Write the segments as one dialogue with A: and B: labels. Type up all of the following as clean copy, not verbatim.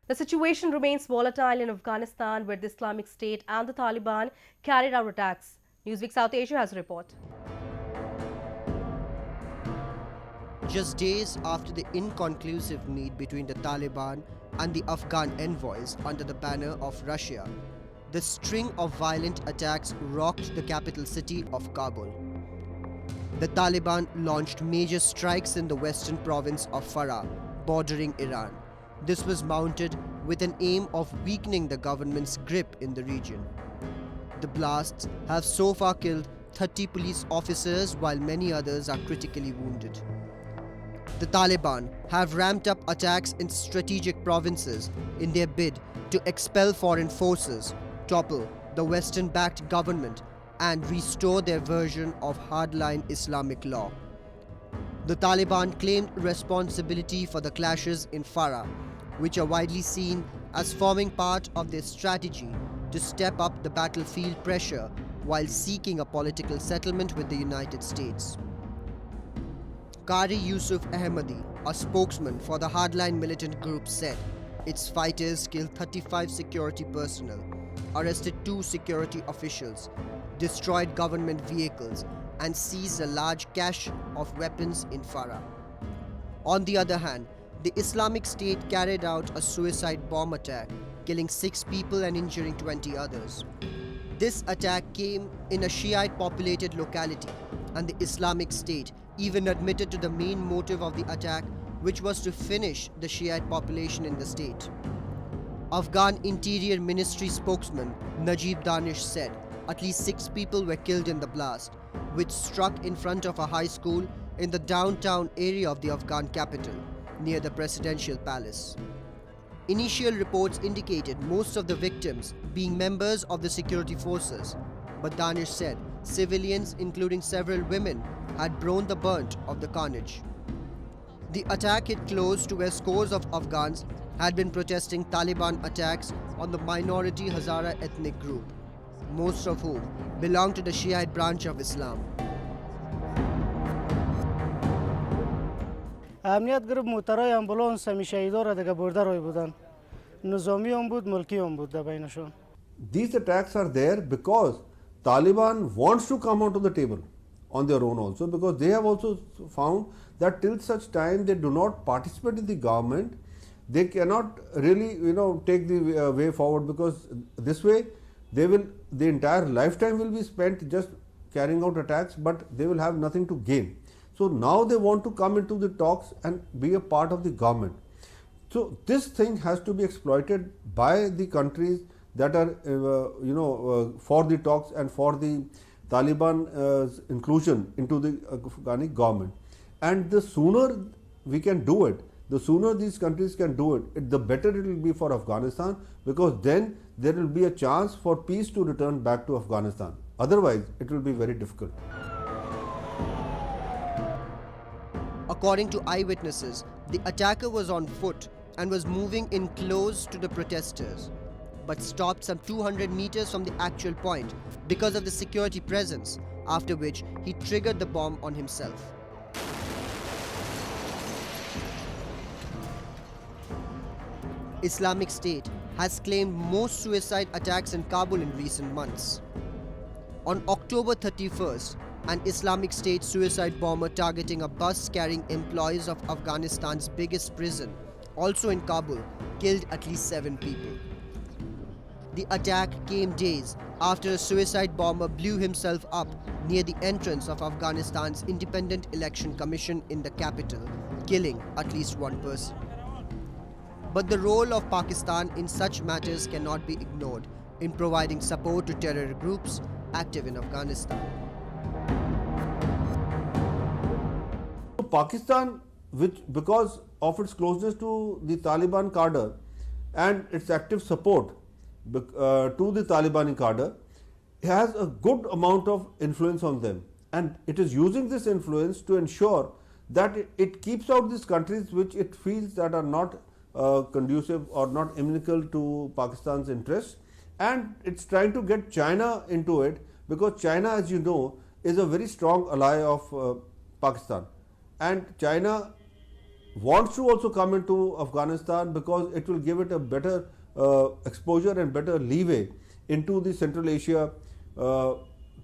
A: The situation remains volatile in Afghanistan, where the Islamic State and the Taliban carried out attacks. Newsweek South Asia has a report.
B: Just days after the inconclusive meet between the Taliban and the Afghan envoys under the banner of Russia, the string of violent attacks rocked the capital city of Kabul. The Taliban launched major strikes in the western province of Farah, bordering Iran. This was mounted with an aim of weakening the government's grip in the region. The blasts have so far killed 30 police officers, while many others are critically wounded. The Taliban have ramped up attacks in strategic provinces in their bid to expel foreign forces, topple the Western-backed government, and restore their version of hardline Islamic law. The Taliban claimed responsibility for the clashes in Farah, which are widely seen as forming part of their strategy to step up the battlefield pressure while seeking a political settlement with the United States. Qari Yusuf Ahmadi, a spokesman for the hardline militant group, said its fighters killed 35 security personnel, arrested 2 security officials, destroyed government vehicles, and seized a large cache of weapons in Farah. On the other hand, the Islamic State carried out a suicide bomb attack, killing 6 people and injuring 20 others. This attack came in a Shiite-populated locality, and the Islamic State even admitted to the main motive of the attack, which was to finish the Shiite population in the state. Afghan Interior Ministry spokesman Najib Danish said at least 6 people were killed in the blast, which struck in front of a high school in the downtown area of the Afghan capital, near the presidential palace. Initial reports indicated most of the victims being members of the security forces, but Danish said civilians, including several women, had borne the brunt of the carnage. The attack hit close to where scores of Afghans had been protesting Taliban attacks on the minority Hazara ethnic group, most of whom belong to the Shiite branch of Islam.
C: امنیت گروه موترای امبولانس همیشه ایداره دیگه برده روی بودن نظامی هم بود ملکی هم بود در بینشون.
D: These attacks are there because Taliban wants to come onto the table on their own also, because they have also found that till such time they do not participate in the government, they cannot really take the way forward, because this way the entire lifetime will be spent just carrying out attacks, but they will have nothing to gain. So now they want to come into the talks and be a part of the government. So this thing has to be exploited by the countries that are for the talks and for the Taliban inclusion into the Afghani government. And the sooner we can do it, the sooner these countries can do it, the better it will be for Afghanistan, because then there will be a chance for peace to return back to Afghanistan. Otherwise, it will be very difficult.
B: According to eyewitnesses, the attacker was on foot and was moving in close to the protesters, but stopped some 200 meters from the actual point because of the security presence, after which he triggered the bomb on himself. Islamic State has claimed most suicide attacks in Kabul in recent months. On October 31st, an Islamic State suicide bomber targeting a bus carrying employees of Afghanistan's biggest prison, also in Kabul, killed at least 7 people. The attack came days after a suicide bomber blew himself up near the entrance of Afghanistan's Independent Election Commission in the capital, killing at least 1 person. But the role of Pakistan in such matters cannot be ignored in providing support to terror groups active in Afghanistan.
D: Pakistan, because of its closeness to the Taliban cadre and its active support to the Talibani cadre, has a good amount of influence on them, and it is using this influence to ensure that it keeps out these countries which it feels that are not conducive or not inimical to Pakistan's interests, and it's trying to get China into it, because China, as you know, is a very strong ally of Pakistan, and China wants to also come into Afghanistan because it will give it a better exposure and better leeway into the Central Asia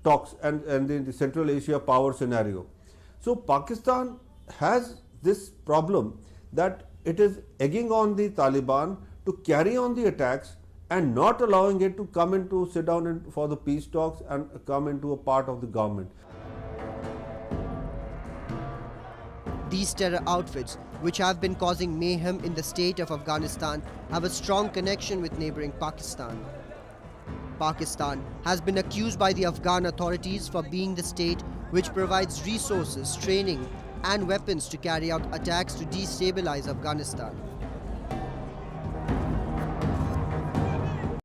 D: talks and the Central Asia power scenario. So Pakistan has this problem that it is egging on the Taliban to carry on the attacks and not allowing it to come into sit down for the peace talks and come into a part of the government.
B: These terror outfits, which have been causing mayhem in the state of Afghanistan, have a strong connection with neighboring Pakistan. Pakistan has been accused by the Afghan authorities for being the state which provides resources, training, and weapons to carry out attacks to destabilize Afghanistan.